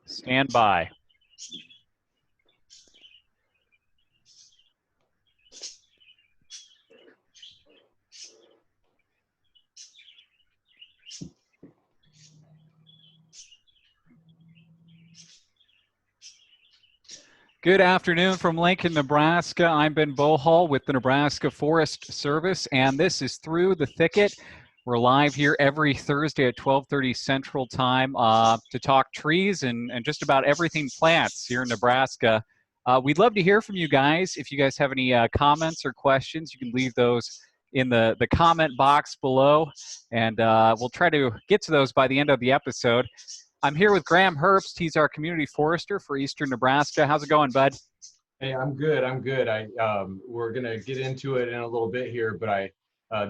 Stand by. Good afternoon from Lincoln, Nebraska. I'm Ben Bohall with the Nebraska Forest Service, and this is Through the Thicket. We're live here every Thursday at 12:30 Central Time to talk trees and just about everything plants here in Nebraska. We'd love to hear from you guys. If you guys have any comments or questions, you can leave those in the comment box below, and we'll try to get to those by the end of the episode. I'm here with Graham Herbst. He's our community forester for Eastern Nebraska. How's it going, bud? Hey, I'm good. We're gonna get into it in a little bit here, but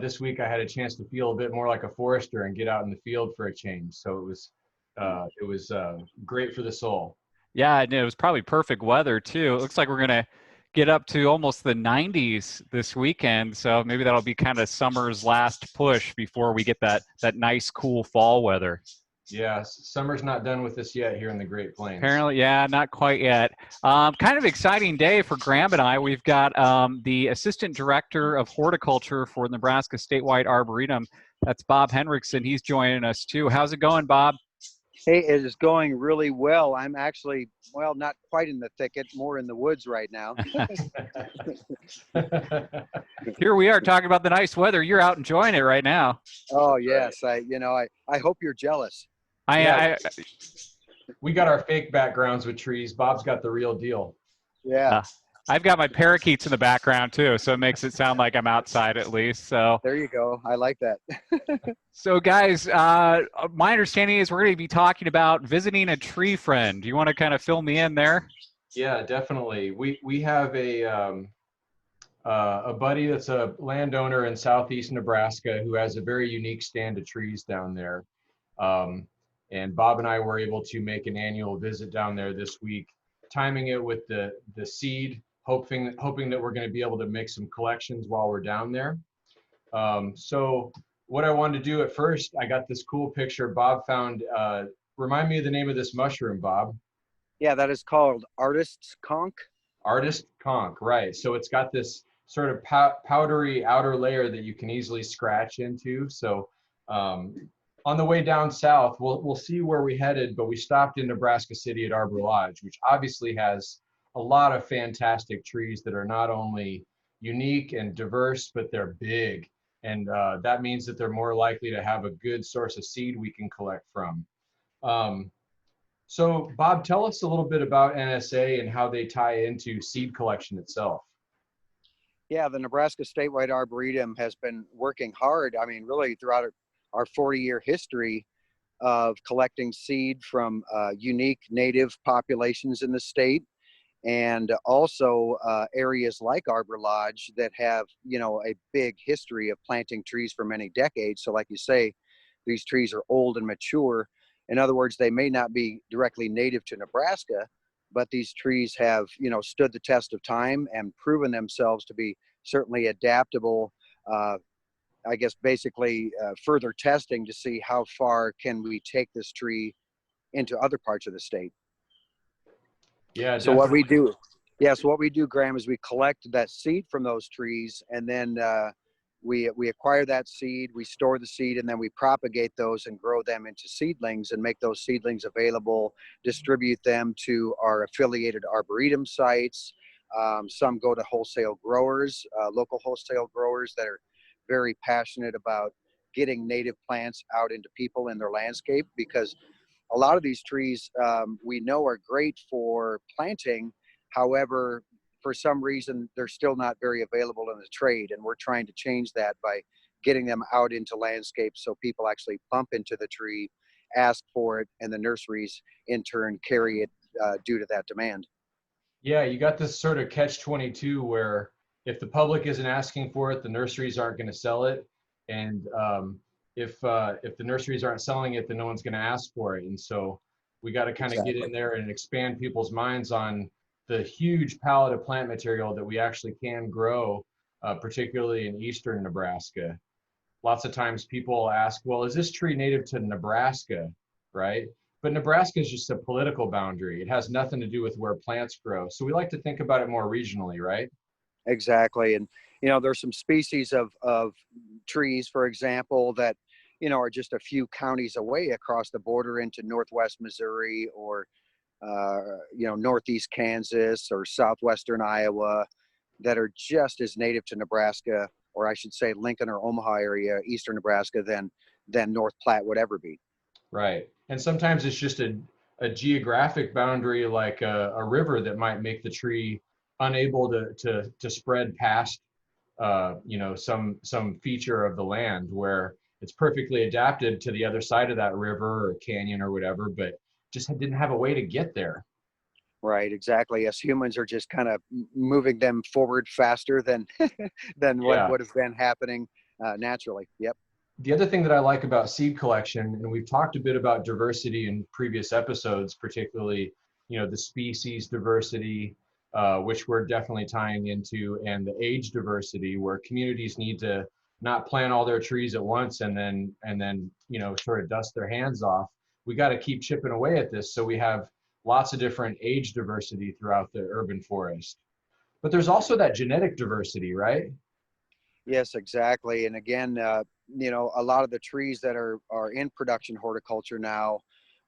this week I had a chance to feel a bit more like a forester and get out in the field for a change. So it was great for the soul. Yeah, and it was probably perfect weather too. It looks like we're gonna get up to almost the 90s this weekend. So maybe that'll be kind of summer's last push before we get that nice, cool fall weather. Yeah, summer's not done with us yet here in the Great Plains. Apparently, yeah, not quite yet. Kind of exciting day for Graham and I. We've got the Assistant Director of Horticulture for Nebraska Statewide Arboretum. That's Bob Henriksen. He's joining us too. How's it going, Bob? Hey, it is going really well. I'm actually, well, not quite in the thicket, more in the woods right now. Here we are talking about the nice weather. You're out enjoying it right now. Oh, yes. I hope you're jealous. We got our fake backgrounds with trees. Bob's got the real deal. Yeah. I've got my parakeets in the background too, so it makes it sound like I'm outside at least. So there you go. I like that. So guys, my understanding is we're going to be talking about visiting a tree friend. Do you want to kind of fill me in there? Yeah, definitely. We have a buddy that's a landowner in southeast Nebraska who has a very unique stand of trees down there. And Bob and I were able to make an annual visit down there this week, timing it with the seed, hoping that we're going to be able to make some collections while we're down there. So what I wanted to do at first, I got this cool picture Bob found. Remind me of the name of this mushroom, Bob. Yeah, that is called artist's conch. Artist conch, right. So it's got this sort of powdery outer layer that you can easily scratch into. So on the way down south, we'll see where we headed, but we stopped in Nebraska City at Arbor Lodge, which obviously has a lot of fantastic trees that are not only unique and diverse, but they're big. And that means that they're more likely to have a good source of seed we can collect from. So Bob, tell us a little bit about NSA and how they tie into seed collection itself. Yeah, the Nebraska Statewide Arboretum has been working hard. I mean, really throughout our 40-year history of collecting seed from unique native populations in the state, and also areas like Arbor Lodge that have, a big history of planting trees for many decades. So like you say, these trees are old and mature. In other words, they may not be directly native to Nebraska, but these trees have, stood the test of time and proven themselves to be certainly adaptable. I guess basically further testing to see how far can we take this tree into other parts of the state. Yeah. So what we do, Graham, is we collect that seed from those trees, and then we acquire that seed, we store the seed, and then we propagate those and grow them into seedlings and make those seedlings available, distribute them to our affiliated arboretum sites. Some go to wholesale growers, local wholesale growers that are very passionate about getting native plants out into people in their landscape, because a lot of these trees we know are great for planting. However, for some reason, they're still not very available in the trade. And we're trying to change that by getting them out into landscapes so people actually bump into the tree, ask for it, and the nurseries in turn carry it due to that demand. Yeah, you got this sort of catch-22 where if the public isn't asking for it, the nurseries aren't going to sell it. And if the nurseries aren't selling it, then no one's going to ask for it. And so we got to kind of get in there and expand people's minds on the huge palette of plant material that we actually can grow, particularly in eastern Nebraska. Lots of times people ask, well, is this tree native to Nebraska, right? But Nebraska is just a political boundary. It has nothing to do with where plants grow. So we like to think about it more regionally, right? Exactly. And, there's some species of trees, for example, that, are just a few counties away across the border into Northwest Missouri or, Northeast Kansas or Southwestern Iowa that are just as native to Nebraska, or I should say Lincoln or Omaha area, Eastern Nebraska, than North Platte would ever be. Right. And sometimes it's just a geographic boundary like a river that might make the tree unable to spread past some feature of the land where it's perfectly adapted to the other side of that river or canyon or whatever, but just didn't have a way to get there. Right, exactly. As humans are just kind of moving them forward faster than than what Yeah. would have been happening naturally. Yep. The other thing that I like about seed collection, and we've talked a bit about diversity in previous episodes, particularly, the species diversity, which we're definitely tying into, and the age diversity, where communities need to not plant all their trees at once and then sort of dust their hands off. We got to keep chipping away at this so we have lots of different age diversity throughout the urban forest. But there's also that genetic diversity, right? Yes, exactly. And again, a lot of the trees that are in production horticulture now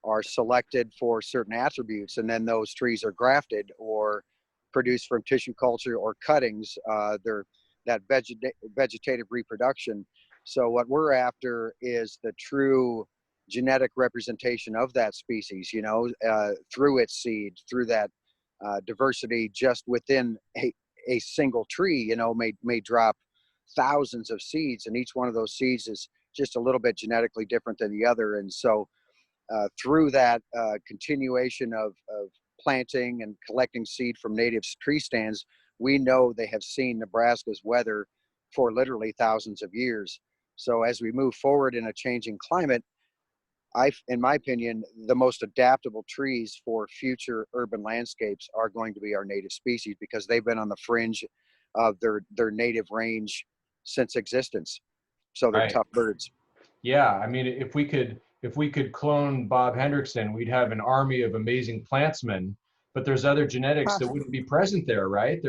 are selected for certain attributes, and then those trees are grafted or produced from tissue culture or cuttings. They're that vegetative reproduction. So what we're after is the true genetic representation of that species, through its seed, through that diversity just within a single tree, may drop thousands of seeds, and each one of those seeds is just a little bit genetically different than the other. And so through that continuation of planting and collecting seed from native tree stands, we know they have seen Nebraska's weather for literally thousands of years. So as we move forward in a changing climate, in my opinion, the most adaptable trees for future urban landscapes are going to be our native species, because they've been on the fringe of their native range since existence. So they're Right. tough birds. Yeah, I mean, if we could clone Bob Hendrickson, we'd have an army of amazing plantsmen. But there's other genetics that wouldn't be present there, right?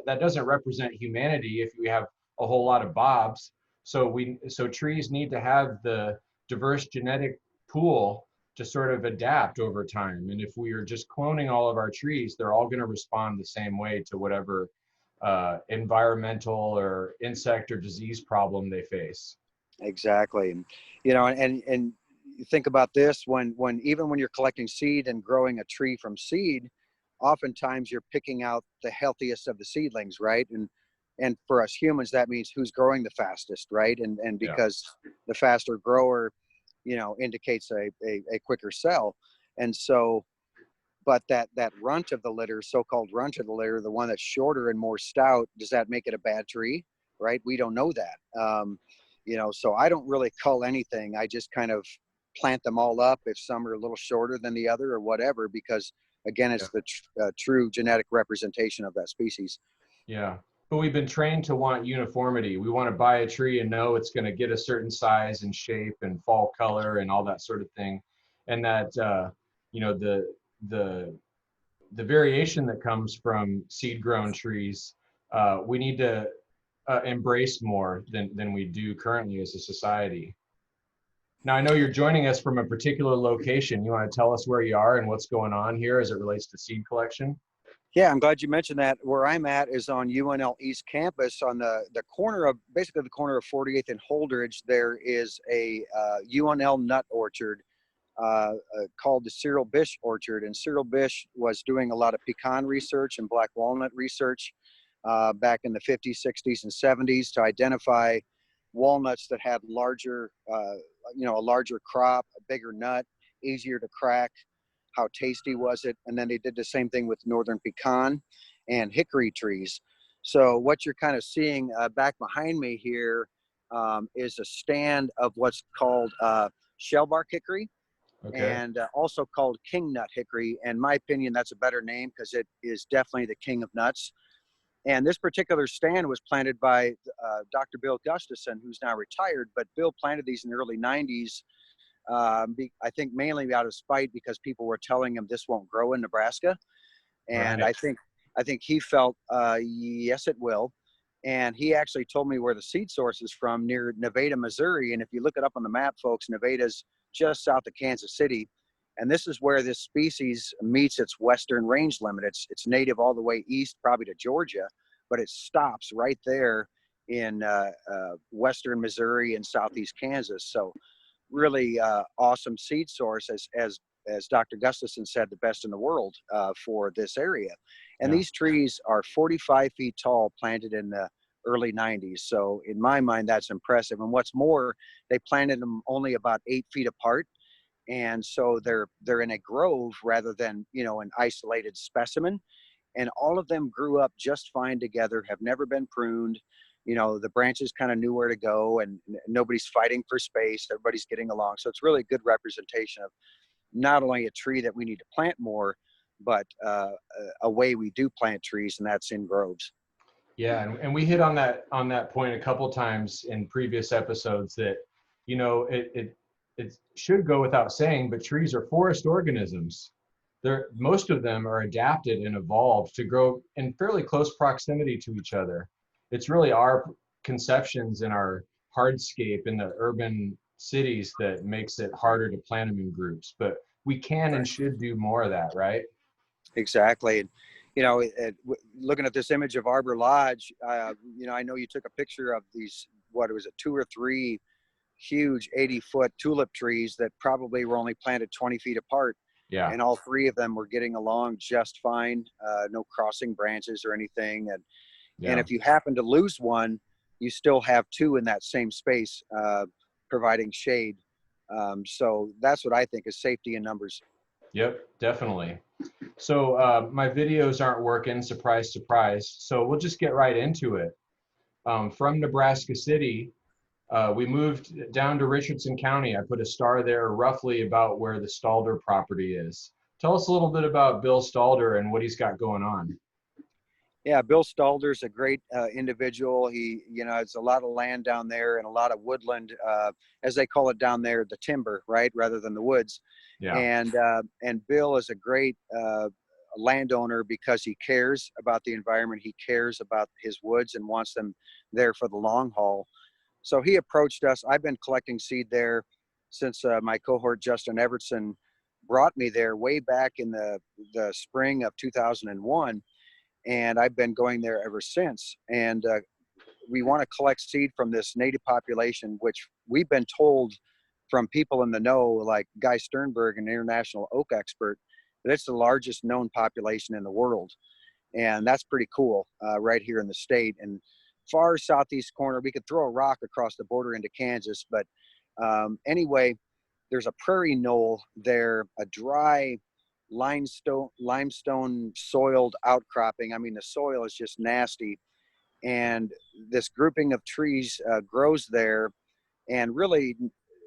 That doesn't represent humanity if we have a whole lot of Bobs. So trees need to have the diverse genetic pool to sort of adapt over time. And if we are just cloning all of our trees, they're all going to respond the same way to whatever environmental or insect or disease problem they face. Exactly. And you think about this, when even when you're collecting seed and growing a tree from seed, oftentimes you're picking out the healthiest of the seedlings, right? And for us humans, that means who's growing the fastest, right? And Yeah. because the faster grower, indicates a quicker cell. And so, but that runt of the litter, so-called runt of the litter, the one that's shorter and more stout, does that make it a bad tree? Right? We don't know that. So I don't really cull anything. I just kind of plant them all up if some are a little shorter than the other or whatever, because again, Yeah. it's the true genetic representation of that species. Yeah. But we've been trained to want uniformity. We want to buy a tree and know it's going to get a certain size and shape and fall color and all that sort of thing. And that, you know, the, the variation that comes from seed grown trees, we need to embrace more than we do currently as a society. Now, I know you're joining us from a particular location. You want to tell us where you are and what's going on here as it relates to seed collection? Yeah, I'm glad you mentioned that. Where I'm at is on UNL East Campus, on the corner of, basically the corner of 48th and Holdridge. There is a UNL nut orchard called the Cyril Bish Orchard. And Cyril Bish was doing a lot of pecan research and black walnut research back in the 50s, 60s, and 70s to identify walnuts that had larger, a larger crop, a bigger nut, easier to crack. How tasty was it? And then they did the same thing with northern pecan and hickory trees. So what you're kind of seeing back behind me here is a stand of what's called shellbark hickory, Okay. and also called king nut hickory. In my opinion, that's a better name because it is definitely the king of nuts. And this particular stand was planted by Dr. Bill Gustafson, who's now retired, but Bill planted these in the early 90s I think mainly out of spite because people were telling him this won't grow in Nebraska. And Right. I think he felt, yes, it will. And he actually told me where the seed source is from, near Nevada, Missouri. And if you look it up on the map, folks, Nevada's just south of Kansas City. And this is where this species meets its western range limit. It's native all the way east, probably to Georgia, but it stops right there in western Missouri and southeast Kansas. So really awesome seed source, as Dr. Gustafson said, the best in the world for this area. And Yeah. these trees are 45 feet tall, planted in the early 90s. So in my mind, that's impressive. And what's more, they planted them only about 8 feet apart. And so they're in a grove rather than, an isolated specimen. And all of them grew up just fine together, have never been pruned. The branches kind of knew where to go, and nobody's fighting for space. Everybody's getting along. So it's really a good representation of not only a tree that we need to plant more, but a way we do plant trees, and that's in groves. Yeah, and we hit on that point a couple times in previous episodes that, it should go without saying, but trees are forest organisms. Most of them are adapted and evolved to grow in fairly close proximity to each other. It's really our conceptions and our hardscape in the urban cities that makes it harder to plant them in groups. But we can and should do more of that, right? Exactly. And, looking at this image of Arbor Lodge, I know you took a picture of these, what was it, 2 or 3 huge 80-foot tulip trees that probably were only planted 20 feet apart. Yeah. And all 3 of them were getting along just fine. No crossing branches or anything. And if you happen to lose one, you still have 2 in that same space, providing shade. So that's what I think is safety in numbers. Yep, definitely. So my videos aren't working, surprise, surprise. So we'll just get right into it. From Nebraska City, we moved down to Richardson County. I put a star there roughly about where the Stalder property is. Tell us a little bit about Bill Stalder and what he's got going on. Yeah, Bill Stalder's a great individual. He, it's a lot of land down there and a lot of woodland, as they call it down there, the timber, right, rather than the woods. Yeah. And Bill is a great landowner because he cares about the environment. He cares about his woods and wants them there for the long haul. So he approached us. I've been collecting seed there since my cohort Justin Evertson brought me there way back in the spring of 2001. And I've been going there ever since. And we want to collect seed from this native population, which we've been told from people in the know, like Guy Sternberg, an international oak expert, that it's the largest known population in the world. And that's pretty cool, right here in the state. And far southeast corner, we could throw a rock across the border into Kansas. But anyway, there's a prairie knoll there, a dry limestone soiled outcropping. I mean, the soil is just nasty. And this grouping of trees grows there, and really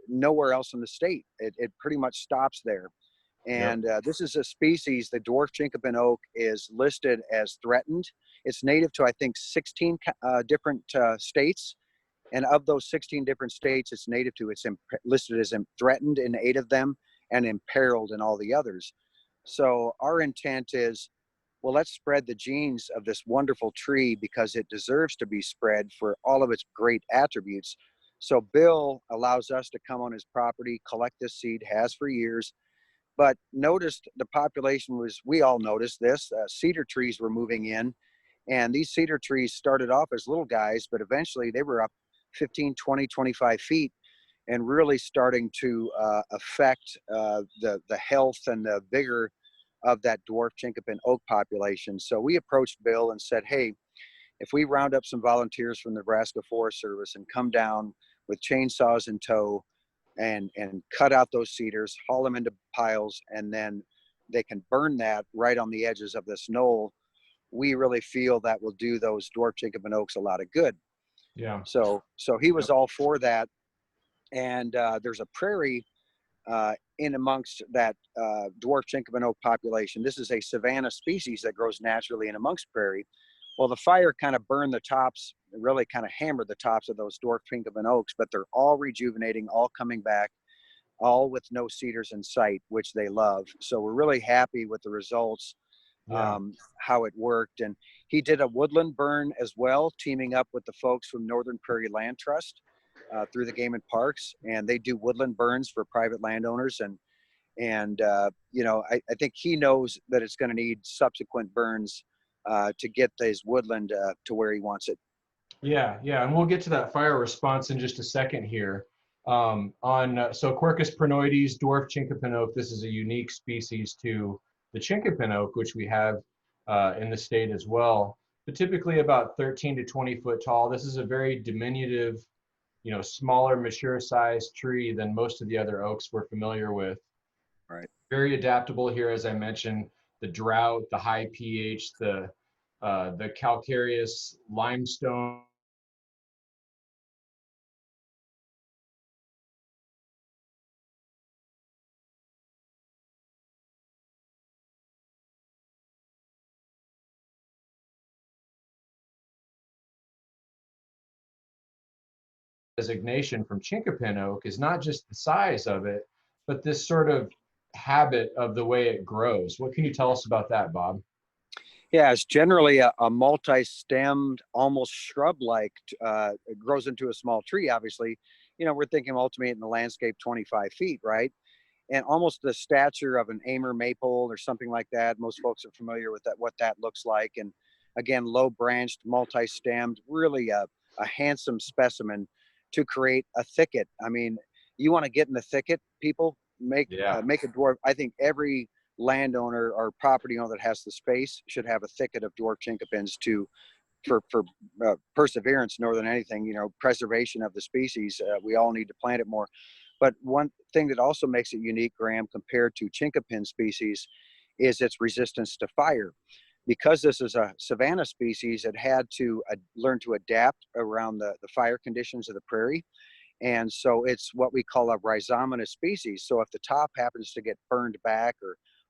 nowhere else in the state. It pretty much stops there. And this is a species, the dwarf chinkapin oak is listed as threatened. It's native to, I think, 16 different states. And of those 16 different states it's native to, it's listed as threatened in 8 of them and imperiled in all the others. So our intent is, well, let's spread the genes of this wonderful tree because it deserves to be spread for all of its great attributes. So Bill allows us to come on his property, collect this seed, has for years, but noticed the population was, we all noticed this, cedar trees were moving in. And these cedar trees started off as little guys, but eventually they were up 15, 20, 25 feet and really starting to affect the health and the vigor of that dwarf chinkapin oak population. So we approached Bill and said, hey, if we round up some volunteers from the Nebraska Forest Service and come down with chainsaws in tow and cut out those cedars, haul them into piles, and then they can burn that right on the edges of this knoll, we really feel that will do those dwarf chinkapin oaks a lot of good. Yeah. So he was all for that. And there's a prairie in amongst that dwarf chinkapin oak population. This is a savanna species that grows naturally in amongst prairie. Well, the fire kind of burned the tops, really kind of hammered the tops of those dwarf chinkapin oaks, but they're all rejuvenating, all coming back. all with no cedars in sight, which they love. So we're really happy with the results, Yeah. how it worked. And he did a woodland burn as well, teaming up with the folks from Northern Prairie Land Trust through the Game and Parks, and they do woodland burns for private landowners. And you know, I think he knows that it's going to need subsequent burns to get his woodland to where he wants it. Yeah, yeah, and we'll get to that fire response in just a second here. So Quercus prenoides, dwarf chinkapin oak. This is a unique species to the chinkapin oak, which we have in the state as well. But typically about 13 to 20 foot tall. This is a very diminutive, you know, smaller, mature sized tree than most of the other oaks we're familiar with. Right. Very adaptable here, as I mentioned, the drought, the high pH, the calcareous limestone designation from chinkapin oak is not just the size of it, but this sort of habit of the way it grows. What can you tell us about that, Bob? Yeah, it's generally a multi-stemmed, almost shrub-like. It grows into a small tree, obviously. You know, we're thinking ultimately in the landscape 25 feet, right? And almost the stature of an Amur maple or something like that. Most folks are familiar with that, what that looks like. And again, low branched, multi-stemmed, really a handsome specimen to create a thicket. I mean, you want to get in the thicket, people, make Yeah, make a dwarf. I think every landowner or property owner that has the space should have a thicket of dwarf chinkapins to for perseverance more than anything, you know, preservation of the species. We all need to plant it more. But one thing that also makes it unique, Graham, compared to chinkapin species, is its resistance to fire. Because this is a savanna species, it had to learn to adapt around the fire conditions of the prairie. And so it's what we call a rhizomatous species. So if the top happens to get burned back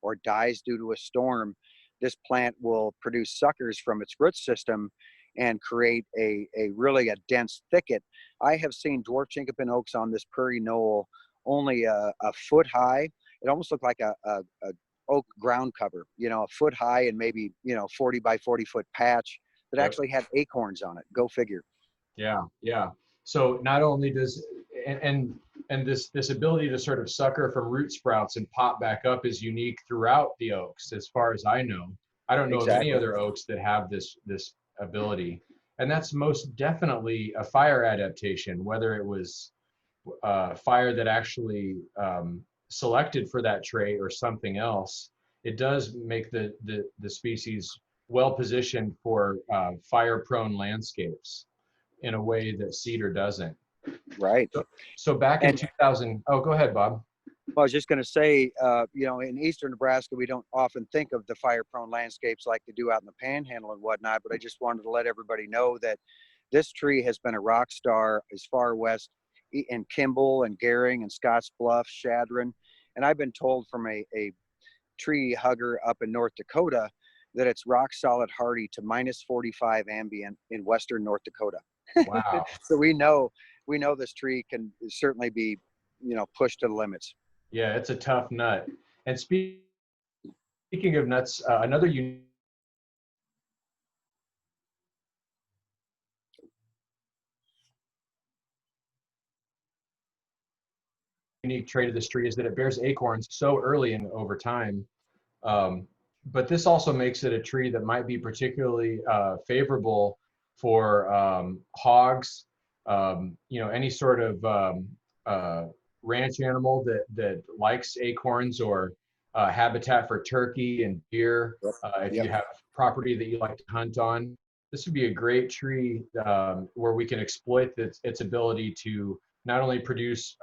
or dies due to a storm, this plant will produce suckers from its root system and create a really a dense thicket. I have seen dwarf chinkapin oaks on this prairie knoll only a foot high. It almost looked like a oak ground cover, you know, a foot high and maybe, you know, 40 by 40 foot patch that yep, actually had acorns on it. Go figure. yeah, yeah. So not only does and this ability to sort of sucker from root sprouts and pop back up is unique throughout the oaks, as far as I know. I don't know of any Exactly. other oaks that have this ability, and that's most definitely a fire adaptation, whether it was fire that actually selected for that trait or something else. It does make the species well positioned for fire prone landscapes in a way that cedar doesn't. Right. So back in And 2000, oh, go ahead, Bob. I was just going to say, you know, in eastern Nebraska, we don't often think of the fire-prone landscapes like they do out in the Panhandle and whatnot. But I just wanted to let everybody know that this tree has been a rock star as far west in Kimball and Gering and Scotts Bluff, Shadron, and I've been told from a tree hugger up in North Dakota that it's rock solid hardy to minus 45 ambient in western North Dakota. Wow. So we know this tree can certainly be, you know, pushed to the limits. Yeah, it's a tough nut. And speaking of nuts, another unique trait of this tree is that it bears acorns so early and over time. Um, but this also makes it a tree that might be particularly favorable for hogs, you know, any sort of uh, ranch animal that likes acorns, or habitat for turkey and deer. Yep. If Yep. you have property that you like to hunt on, this would be a great tree where we can exploit its ability to not only produce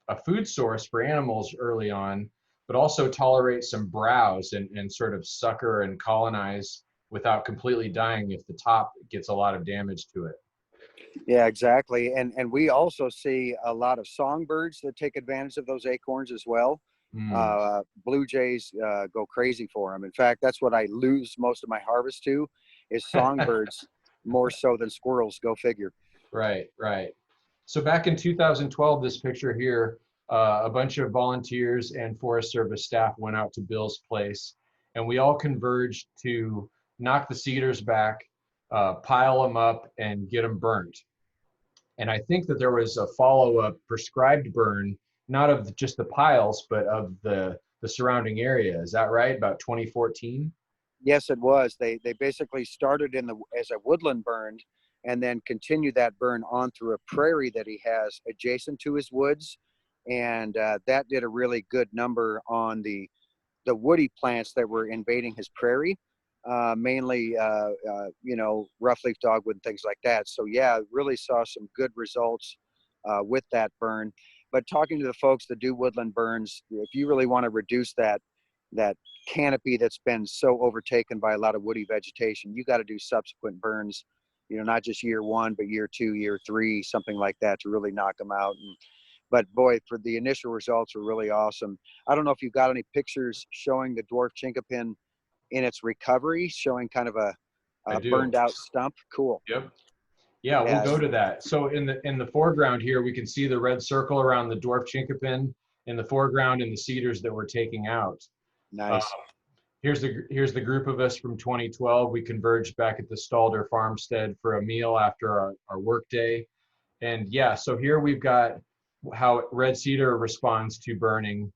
a food source for animals early on, but also tolerate some browse and sort of sucker and colonize without completely dying if the top gets a lot of damage to it. Yeah, exactly. And we also see a lot of songbirds that take advantage of those acorns as well. Mm, Blue jays go crazy for them. In fact, that's what I lose most of my harvest to is songbirds more so than squirrels. Go figure. right, right. So back in 2012, this picture here, a bunch of volunteers and Forest Service staff went out to Bill's place, and we all converged to knock the cedars back, pile them up, and get them burnt. And I think that there was a follow-up prescribed burn, not of just the piles, but of the surrounding area. Is that right? About 2014? Yes, it was. They basically started as a woodland burn, and then continued that burn on through a prairie that he has adjacent to his woods, and that did a really good number on the woody plants that were invading his prairie, mainly rough-leaf dogwood and things like that. So yeah, really saw some good results with that burn. But talking to the folks that do woodland burns, if you really want to reduce that canopy that's been so overtaken by a lot of woody vegetation, you got to do subsequent burns, not just year 1, but year 2, year 3, something like that, to really knock them out. But boy, for the initial results were really awesome. I don't know if you've got any pictures showing the dwarf chinkapin in its recovery, showing kind of a burned out stump. Cool. Yep. Yeah, we'll go to that. So in the foreground here, we can see the red circle around the dwarf chinkapin in the foreground and the cedars that we're taking out. Nice. Here's the group of us from 2012. We converged back at the Stalder farmstead for a meal after our work day. And yeah, so here we've got how red cedar responds to burning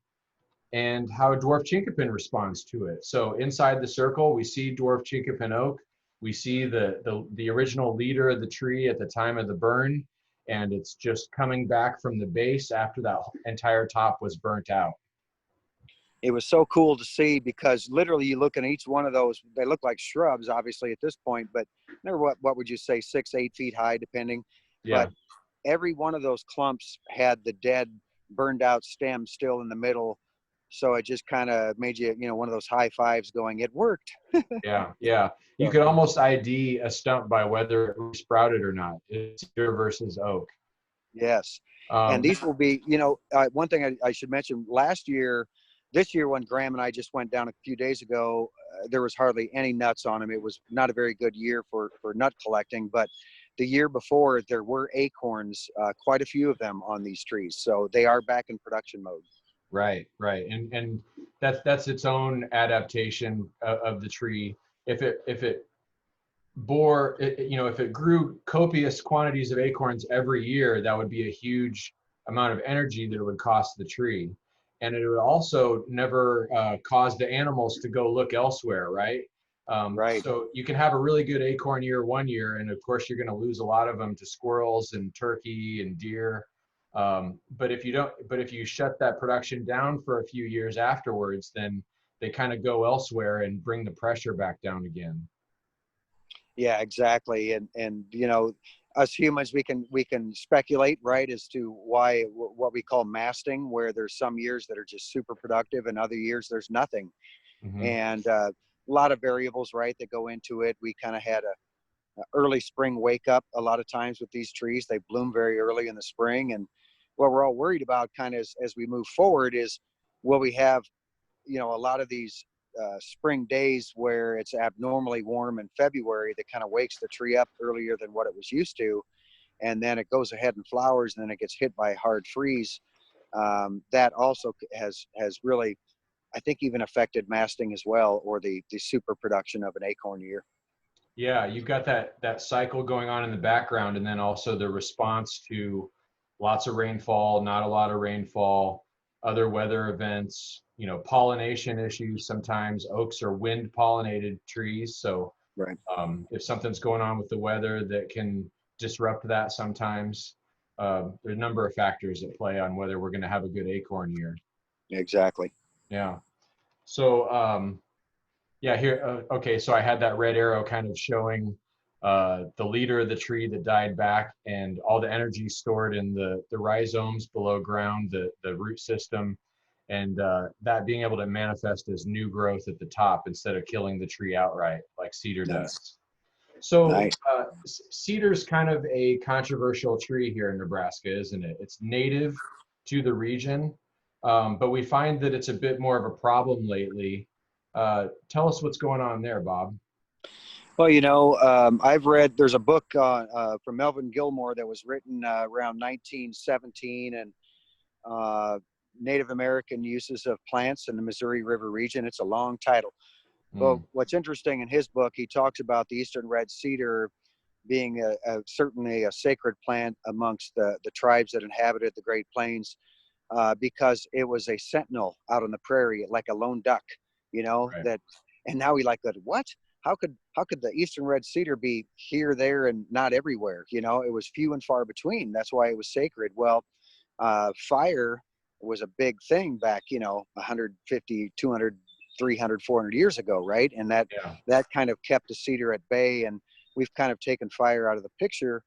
and how dwarf chinkapin responds to it. So inside the circle, we see dwarf chinkapin oak. We see the original leader of the tree at the time of the burn, and it's just coming back from the base after that entire top was burnt out. It was so cool to see, because literally you look at each one of those, they look like shrubs, obviously, at this point, but they're what would you say, 6, 8 feet high, depending. Yeah. But every one of those clumps had the dead, burned out stem still in the middle. So it just kind of made you, one of those high fives going, it worked. Yeah. You could almost ID a stump by whether it sprouted or not. It's cedar versus oak. Yes. And these will be, one thing I should mention, this year when Graham and I just went down a few days ago, there was hardly any nuts on them. It was not a very good year for nut collecting, but the year before there were acorns, quite a few of them on these trees. So they are back in production mode. Right. And that's its own adaptation of the tree. If it grew copious quantities of acorns every year, that would be a huge amount of energy that it would cost the tree. And it would also never cause the animals to go look elsewhere, right? Right. So you can have a really good acorn year 1 year, and of course you're going to lose a lot of them to squirrels and turkey and deer. But if you shut that production down for a few years afterwards, then they kind of go elsewhere and bring the pressure back down again. Yeah, exactly. And us humans, we can speculate, right, as to why, what we call masting, where there's some years that are just super productive and other years there's nothing. Mm-hmm. And a lot of variables, right, that go into it. We kind of had a early spring wake up a lot of times with these trees. They bloom very early in the spring. And what we're all worried about kind of as we move forward is, will we have, a lot of these spring days where it's abnormally warm in February that kind of wakes the tree up earlier than what it was used to. And then it goes ahead and flowers, and then it gets hit by a hard freeze. That also has really, I think, even affected masting as well, or the super production of an acorn year. Yeah, you've got that cycle going on in the background, and then also the response to lots of rainfall, not a lot of rainfall, other weather events, pollination issues. Sometimes oaks are wind pollinated trees. So right. If something's going on with the weather that can disrupt that sometimes, there's a number of factors that play on whether we're going to have a good acorn year. Exactly. Yeah. So, here, okay, so I had that red arrow kind of showing the leader of the tree that died back, and all the energy stored in the rhizomes below ground, the root system, and that being able to manifest as new growth at the top instead of killing the tree outright like cedar does. So nice. Cedar's kind of a controversial tree here in Nebraska, isn't it? It's native to the region, but we find that it's a bit more of a problem lately. Tell us what's going on there, Bob. Well, I've read, there's a book from Melvin Gilmore that was written around 1917, and Native American uses of plants in the Missouri River region. It's a long title. But what's interesting in his book, he talks about the eastern red cedar being certainly a sacred plant amongst the tribes that inhabited the Great Plains, because it was a sentinel out on the prairie, like a lone duck, Right. that. And now we like that. What? How could the eastern red cedar be here, there, and not everywhere? It was few and far between. That's why it was sacred. Well, fire was a big thing back, 150, 200, 300, 400 years ago, right? And that kind of kept the cedar at bay. And we've kind of taken fire out of the picture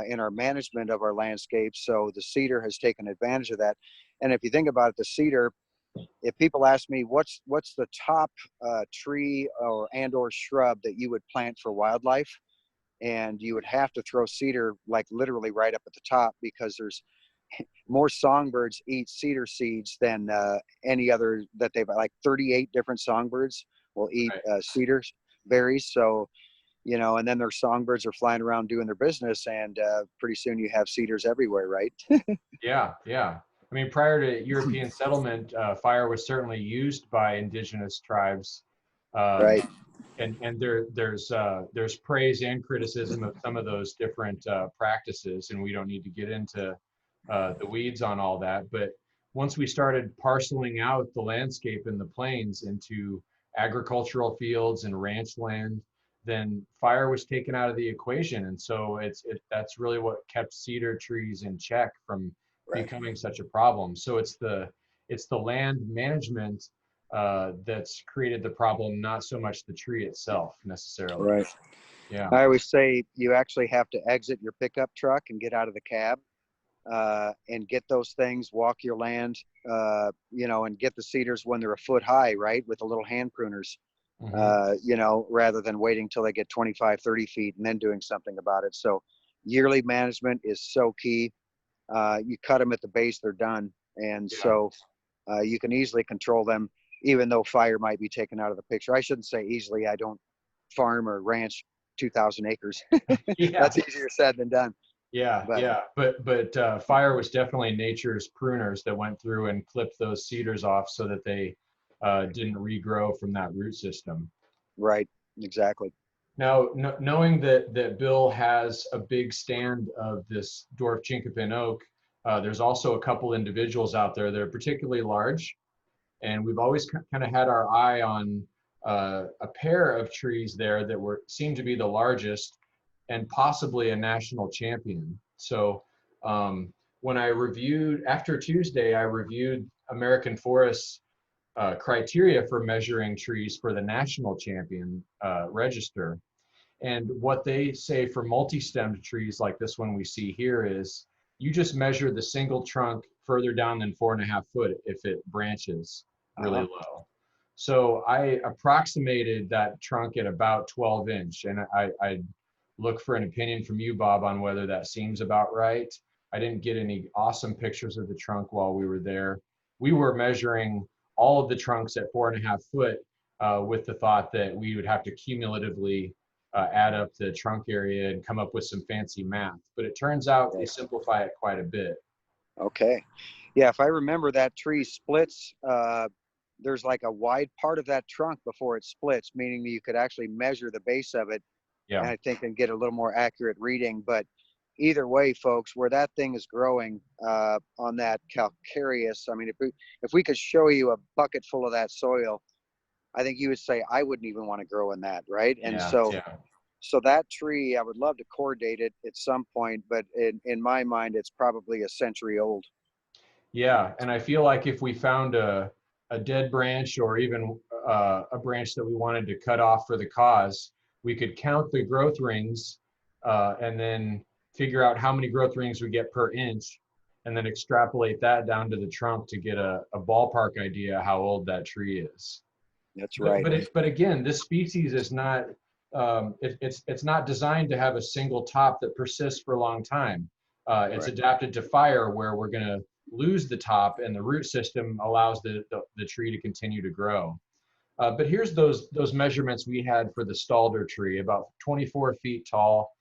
in our management of our landscapes. So the cedar has taken advantage of that. And if you think about it, the cedar, if people ask me what's the top tree or shrub that you would plant for wildlife, and you would have to throw cedar like literally right up at the top, because there's more songbirds eat cedar seeds than any other that they've, like 38 different songbirds will eat cedar berries. So, and then their songbirds are flying around doing their business, and pretty soon you have cedars everywhere, right? Yeah. I mean, prior to European settlement, fire was certainly used by indigenous tribes. Right. And there's praise and criticism of some of those different practices, and we don't need to get into the weeds on all that. But once we started parceling out the landscape in the plains into agricultural fields and ranch land, then fire was taken out of the equation. And so that's really what kept cedar trees in check from becoming such a problem. So it's the land management that's created the problem, not so much the tree itself necessarily. Right. Yeah. I always say you actually have to exit your pickup truck and get out of the cab and get those things, walk your land, and get the cedars when they're a foot high, right? With the little hand pruners, rather than waiting till they get 25, 30 feet and then doing something about it. So yearly management is so key. You cut them at the base, they're done. And so you can easily control them, even though fire might be taken out of the picture. I shouldn't say easily. I don't farm or ranch 2,000 acres. That's easier said than done. But fire was definitely nature's pruners that went through and clipped those cedars off so that they didn't regrow from that root system. Right, exactly. Now, knowing that Bill has a big stand of this dwarf chinkapin oak, there's also a couple individuals out there that are particularly large, and we've always kind of had our eye on a pair of trees there that seemed to be the largest and possibly a national champion. So when I reviewed, after Tuesday, I reviewed American Forest's criteria for measuring trees for the national champion register. And what they say for multi-stemmed trees like this one we see here is you just measure the single trunk further down than 4.5 foot if it branches really low. So I approximated that trunk at about 12 inch. And I look for an opinion from you, Bob, on whether that seems about right. I didn't get any awesome pictures of the trunk while we were there. We were measuring all of the trunks at 4.5 foot with the thought that we would have to cumulatively add up the trunk area and come up with some fancy math. But it turns out they simplify it quite a bit. Okay. Yeah, if I remember, that tree splits. There's like a wide part of that trunk before it splits, meaning that you could actually measure the base of it. And I think and get a little more accurate reading. But either way, folks, where that thing is growing on that calcareous, I mean, if we could show you a bucket full of that soil, I think you would say I wouldn't even want to grow in that, right? And so that tree, I would love to coordinate it at some point, but in my mind, it's probably a century old. Yeah, and I feel like if we found a dead branch or even a branch that we wanted to cut off for the cause, we could count the growth rings and then figure out how many growth rings we get per inch, and then extrapolate that down to the trunk to get a ballpark idea how old that tree is. That's right. But again, this species is not, it's not designed to have a single top that persists for a long time. It's adapted to fire, where we're going to lose the top, and the root system allows the tree to continue to grow. But here's those measurements we had for the Stalder tree: about 24 feet tall,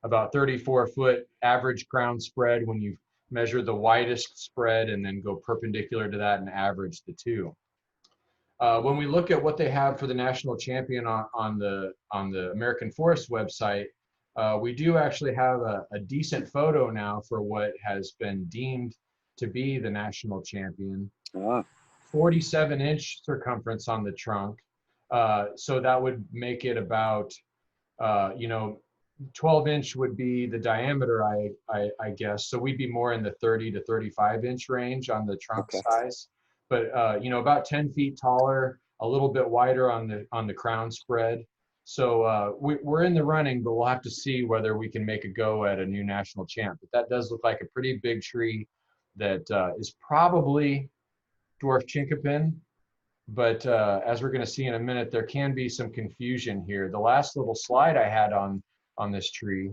about 34 foot average crown spread when you measure the widest spread, and then go perpendicular to that and average the two. When we look at what they have for the national champion on the American Forest website, we do actually have a decent photo now for what has been deemed to be the national champion. 47-inch circumference on the trunk. So that would make it about, 12-inch would be the diameter, I guess. So we'd be more in the 30 to 35-inch range on the trunk size. But, about 10 feet taller, a little bit wider on the crown spread. So we're in the running, but we'll have to see whether we can make a go at a new national champ. But that does look like a pretty big tree that is probably dwarf chinkapin. But as we're going to see in a minute, there can be some confusion here. The last little slide I had on this tree,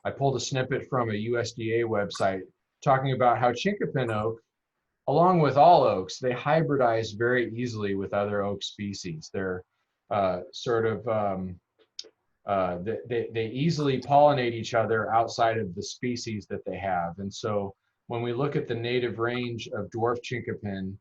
I pulled a snippet from a USDA website talking about how chinkapin oak, along with all oaks, they hybridize very easily with other oak species. They're they easily pollinate each other outside of the species that they have. And so when we look at the native range of dwarf chinkapin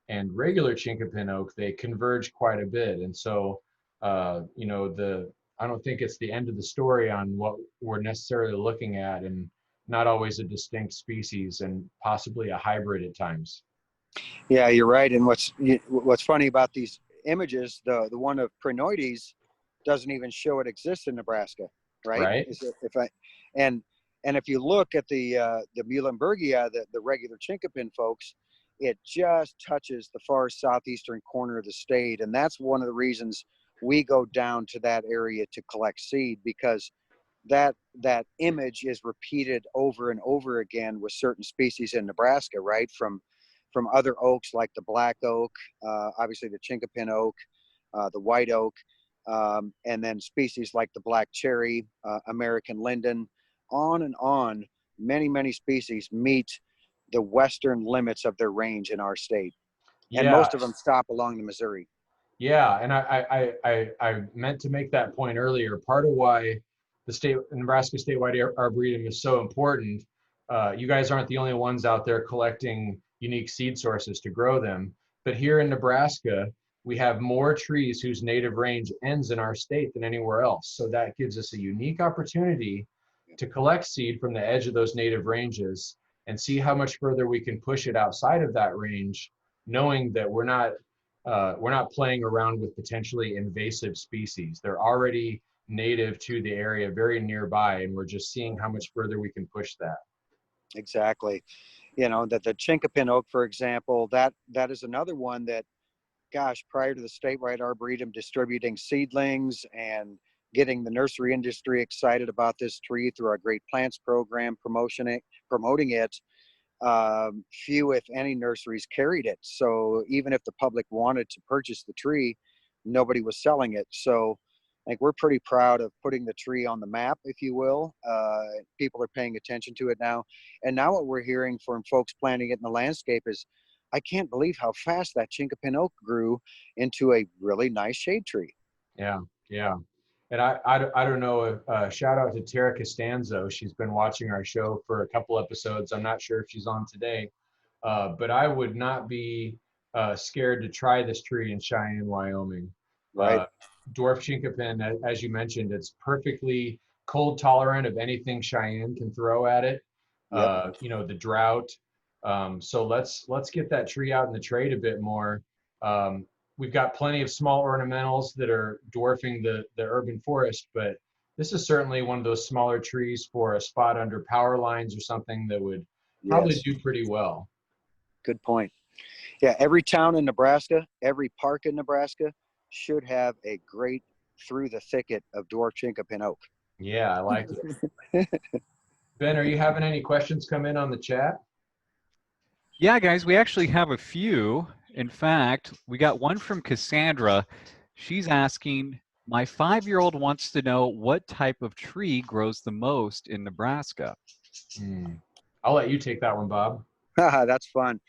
and regular chinkapin oak, they converge quite a bit. And so, I don't think it's the end of the story on what we're necessarily looking at, and not always a distinct species and possibly a hybrid at times. Yeah, you're right. And what's funny about these images, the one of Prinoides doesn't even show it exists in Nebraska, right? Right. And if you look at the Muhlenbergia, the regular chinkapin folks, it just touches the far southeastern corner of the state, and that's one of the reasons we go down to that area to collect seed, because that image is repeated over and over again with certain species in Nebraska, right? From other oaks like the black oak, obviously the chinkapin oak, the white oak, and then species like the black cherry, American linden, on and on. Many species meet the western limits of their range in our state, and most of them stop along the Missouri. Yeah, and I meant to make that point earlier. Part of why the Nebraska statewide arboretum is so important. You guys aren't the only ones out there collecting unique seed sources to grow them, but here in Nebraska, we have more trees whose native range ends in our state than anywhere else. So that gives us a unique opportunity to collect seed from the edge of those native ranges and see how much further we can push it outside of that range, knowing that we're not playing around with potentially invasive species. They're already native to the area, very nearby, and we're just seeing how much further we can push that. Exactly. That the chinkapin oak, for example, that is another one that, gosh, prior to the statewide arboretum distributing seedlings and getting the nursery industry excited about this tree through our Great Plants program, promoting it, few, if any, nurseries carried it. So even if the public wanted to purchase the tree, nobody was selling it. So I think we're pretty proud of putting the tree on the map, if you will. People are paying attention to it now. And now what we're hearing from folks planting it in the landscape is, I can't believe how fast that chinkapin oak grew into a really nice shade tree. Yeah. And I don't know if, shout out to Tara Costanzo. She's been watching our show for a couple episodes. I'm not sure if she's on today, but I would not be scared to try this tree in Cheyenne, Wyoming. Right. Dwarf chinkapin, as you mentioned, it's perfectly cold tolerant of anything Cheyenne can throw at it. Yep. The drought. So let's get that tree out in the trade a bit more. We've got plenty of small ornamentals that are dwarfing the urban forest, but this is certainly one of those smaller trees for a spot under power lines or something that would probably do pretty well. Good point. Yeah, every town in Nebraska, every park in Nebraska should have a great through the thicket of dwarf chinkapin oak. Yeah, I like it. Ben, are you having any questions come in on the chat? Yeah, guys, we actually have a few. In fact, we got one from Cassandra. She's asking, my 5-year-old wants to know what type of tree grows the most in Nebraska. I'll let you take that one, Bob. That's fun.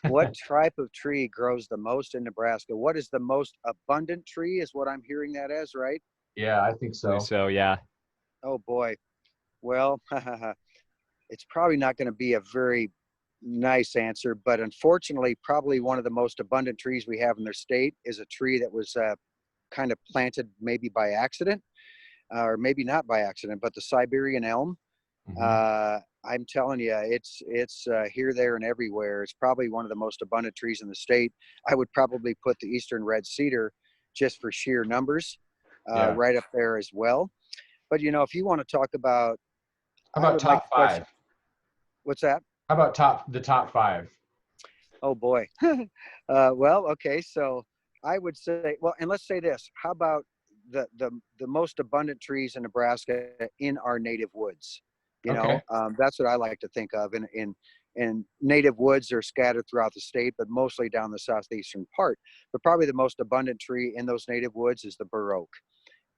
What type of tree grows the most in Nebraska? What is the most abundant tree is what I'm hearing that as, right? Yeah, I think so. So, yeah. Oh, boy. Well, it's probably not going to be a very nice answer, but unfortunately, probably one of the most abundant trees we have in their state is a tree that was kind of planted maybe by accident, or maybe not by accident, but the Siberian elm. I'm telling you, it's here, there, and everywhere. It's probably one of the most abundant trees in the state. I would probably put the eastern red cedar, just for sheer numbers, right up there as well. But if you want to talk about, How about top five? What's that? How about the top five? Oh boy. Well, okay. So I would say, well, and let's say this. How about the most abundant trees in Nebraska in our native woods? That's what I like to think of. And native woods are scattered throughout the state, but mostly down the southeastern part. But probably the most abundant tree in those native woods is the bur oak.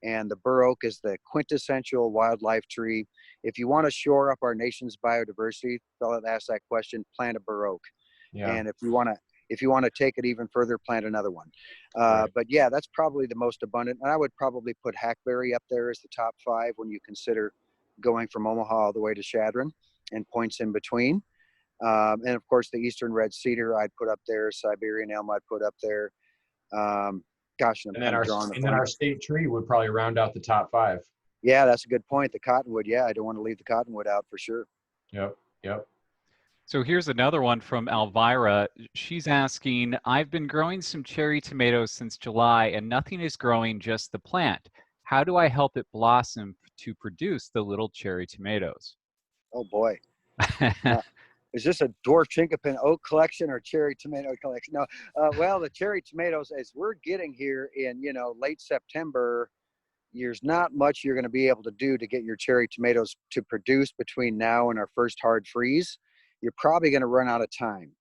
And the bur oak is the quintessential wildlife tree. If you want to shore up our nation's biodiversity, fellow that asked that question, plant a bur oak. Yeah. And if you want to take it even further, plant another one. Right. But yeah, that's probably the most abundant. And I would probably put hackberry up there as the top five when you consider going from Omaha all the way to Chadron and points in between. And of course, the eastern red cedar I'd put up there. Siberian elm I'd put up there. Gosh, And then our state tree would probably round out the top five. Yeah, that's a good point. The cottonwood. Yeah, I don't want to leave the cottonwood out for sure. Yep. So here's another one from Elvira. She's asking, I've been growing some cherry tomatoes since July and nothing is growing, just the plant. How do I help it blossom to produce the little cherry tomatoes? Oh boy. Is this a dwarf chinkapin oak collection or cherry tomato collection? No. Well, the cherry tomatoes, as we're getting here in, late September, there's not much you're going to be able to do to get your cherry tomatoes to produce between now and our first hard freeze. You're probably going to run out of time.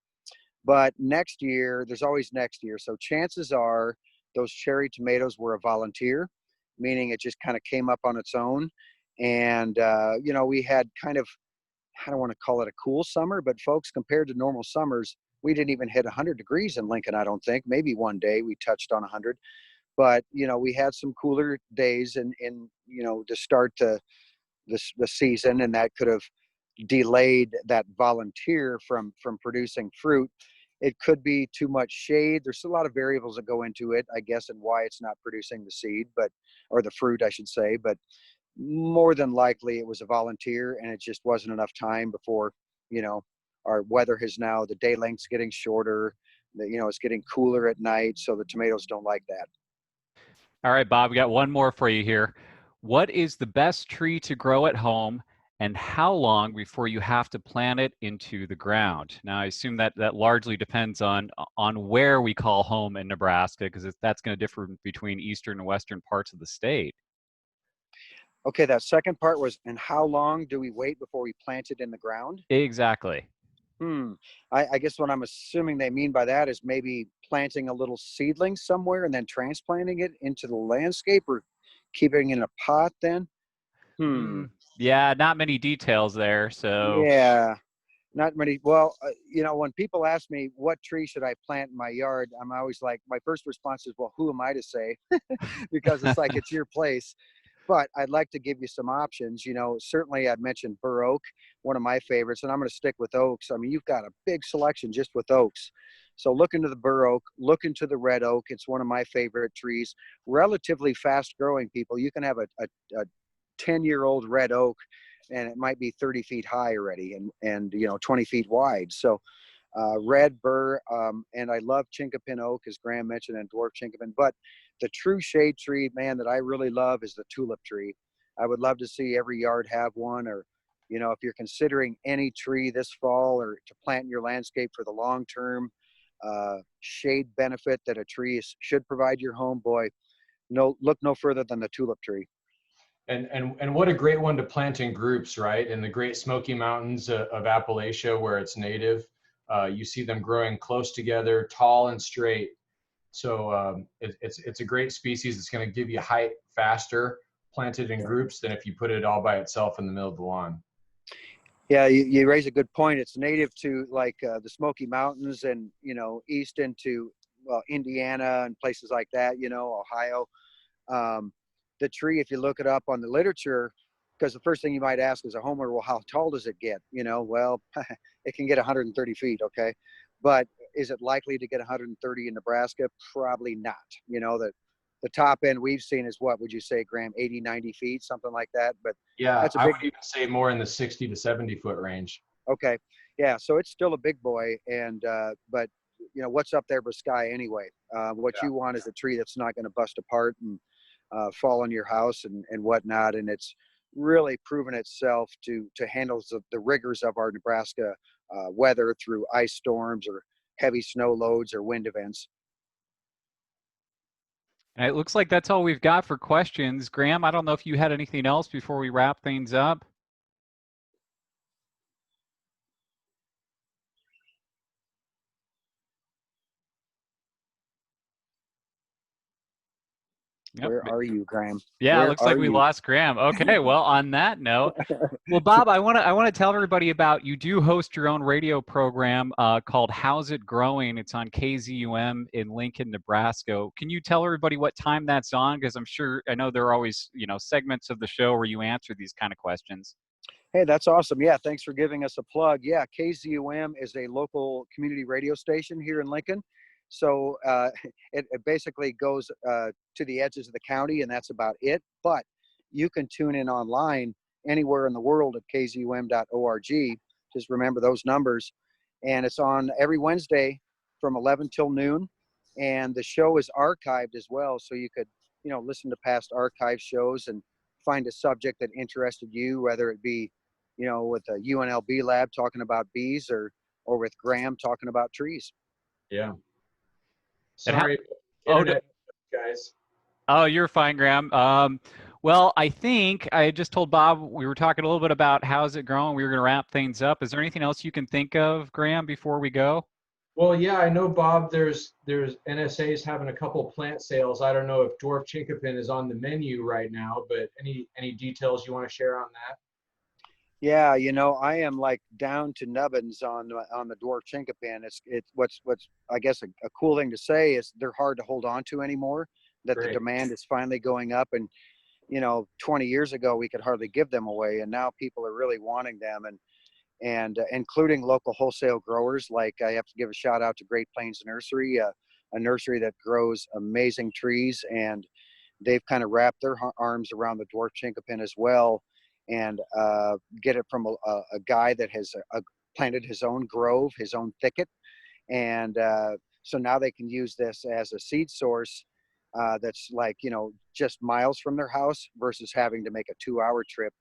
But next year, there's always next year. So chances are those cherry tomatoes were a volunteer, meaning it just kind of came up on its own. And, we had kind of, I don't want to call it a cool summer, but folks, compared to normal summers, we didn't even hit 100 degrees in Lincoln, I don't think. Maybe one day we touched on 100. But, we had some cooler days in to start the season, and that could have delayed that volunteer from producing fruit. It could be too much shade. There's a lot of variables that go into it, I guess, and why it's not producing the seed, or the fruit, I should say. But more than likely it was a volunteer, and it just wasn't enough time before, our weather has now, the day length's getting shorter, it's getting cooler at night. So the tomatoes don't like that. All right, Bob, we got one more for you here. What is the best tree to grow at home and how long before you have to plant it into the ground? Now, I assume that largely depends on where we call home in Nebraska, because that's going to differ between eastern and western parts of the state. Okay, that second part was, and how long do we wait before we plant it in the ground? Exactly. I guess what I'm assuming they mean by that is maybe planting a little seedling somewhere and then transplanting it into the landscape, or keeping it in a pot then? Yeah, not many details there. So yeah, not many. Well, when people ask me what tree should I plant in my yard, I'm always like, my first response is, well, who am I to say? Because it's like, it's your place. But I'd like to give you some options. Certainly I'd mentioned bur oak, one of my favorites, and I'm going to stick with oaks. I mean, you've got a big selection just with oaks. So look into the bur oak, look into the red oak. It's one of my favorite trees. Relatively fast growing, people. You can have a 10-year-old red oak, and it might be 30 feet high already and 20 feet wide. So red, bur, and I love chinkapin oak, as Graham mentioned, and dwarf chinkapin. But the true shade tree, man, that I really love is the tulip tree. I would love to see every yard have one, or, if you're considering any tree this fall or to plant in your landscape for the long-term shade benefit that a tree should provide your home, boy, look no further than the tulip tree. And what a great one to plant in groups, right? In the Great Smoky Mountains of Appalachia, where it's native, you see them growing close together, tall and straight. So it's a great species. It's going to give you height faster planted in groups than if you put it all by itself in the middle of the lawn. Yeah, you raise a good point. It's native to the Smoky Mountains and, east into Indiana and places like that, Ohio. The tree, if you look it up on the literature, because the first thing you might ask as a homeowner, well, how tall does it get? Well, it can get 130 feet. Okay. But is it likely to get 130 in Nebraska? Probably not. The top end we've seen is, what would you say, Graham, 80, 90 feet, something like that. But Yeah, that's a I big, would even say more in the 60 to 70 foot range. okay. Yeah. So it's still a big boy. But what's up there but sky anyway? What Yeah. you want is a tree that's not going to bust apart and fall on your house and whatnot. And it's really proven itself to handle the rigors of our Nebraska weather through ice storms or heavy snow loads or wind events. And it looks like that's all we've got for questions. Graham, I don't know if you had anything else before we wrap things up. Yep. Where are you, Graham? Yeah, it Where looks like are we you? lost Graham. Okay, well, on that note, well, Bob, I want to tell everybody about, you do host your own radio program called How's It Growing? It's on KZUM in Lincoln, Nebraska. Can you tell everybody what time that's on? Because I know there are always, segments of the show where you answer these kind of questions. Hey, that's awesome. Yeah, thanks for giving us a plug. Yeah, KZUM is a local community radio station here in Lincoln. So it basically goes to the edges of the county, and that's about it. But you can tune in online anywhere in the world at kzum.org. Just remember those numbers. And it's on every Wednesday from 11 till noon. And the show is archived as well. So you could, listen to past archive shows and find a subject that interested you, whether it be, with a UNLV lab talking about bees or with Graham talking about trees. Yeah. And Sorry, internet guys. Oh, you're fine, Graham. Well, I think I just told Bob we were talking a little bit about how's it growing. We were going to wrap things up. Is there anything else you can think of, Graham, before we go? Well, yeah, I know, Bob, there's NSA's having a couple plant sales. I don't know if dwarf chinkapin is on the menu right now, but any details you want to share on that? Yeah, I am like down to nubbins on the dwarf chinkapin. It's what's I guess a cool thing to say is they're hard to hold on to anymore. That Great. The demand is finally going up, and 20 years ago we could hardly give them away, and now people are really wanting them, and including local wholesale growers. Like, I have to give a shout out to Great Plains Nursery, a nursery that grows amazing trees, and they've kind of wrapped their arms around the dwarf chinkapin as well, and get it from a guy that has planted his own grove, his own thicket. And so now they can use this as a seed source that's like, just miles from their house versus having to make a 2-hour trip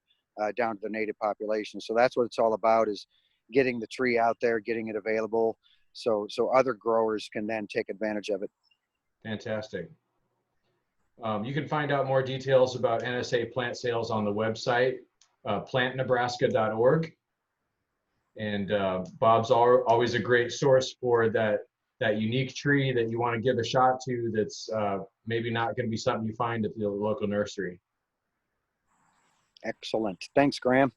down to the native population. So that's what it's all about, is getting the tree out there, getting it available so other growers can then take advantage of it. Fantastic. You can find out more details about NSA plant sales on the website, plantnebraska.org. And Bob's always a great source for that unique tree that you want to give a shot to, that's maybe not going to be something you find at the local nursery. Excellent. Thanks, Graham.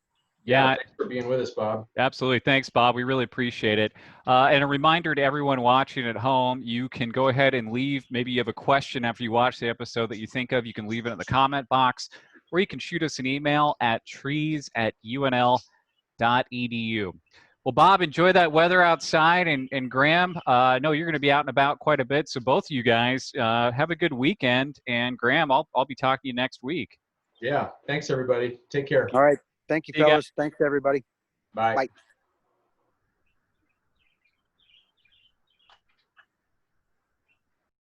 Yeah, thanks for being with us, Bob. Absolutely. Thanks, Bob. We really appreciate it. And a reminder to everyone watching at home, you can go ahead and leave. Maybe you have a question after you watch the episode that you think of. You can leave it in the comment box, or you can shoot us an email at trees@unl.edu. Well, Bob, enjoy that weather outside. And Graham, I know you're going to be out and about quite a bit. So both of you guys have a good weekend. And Graham, I'll be talking to you next week. Yeah. Thanks, everybody. Take care. All right. Thank you, fellas. Thanks, everybody. Bye. Bye.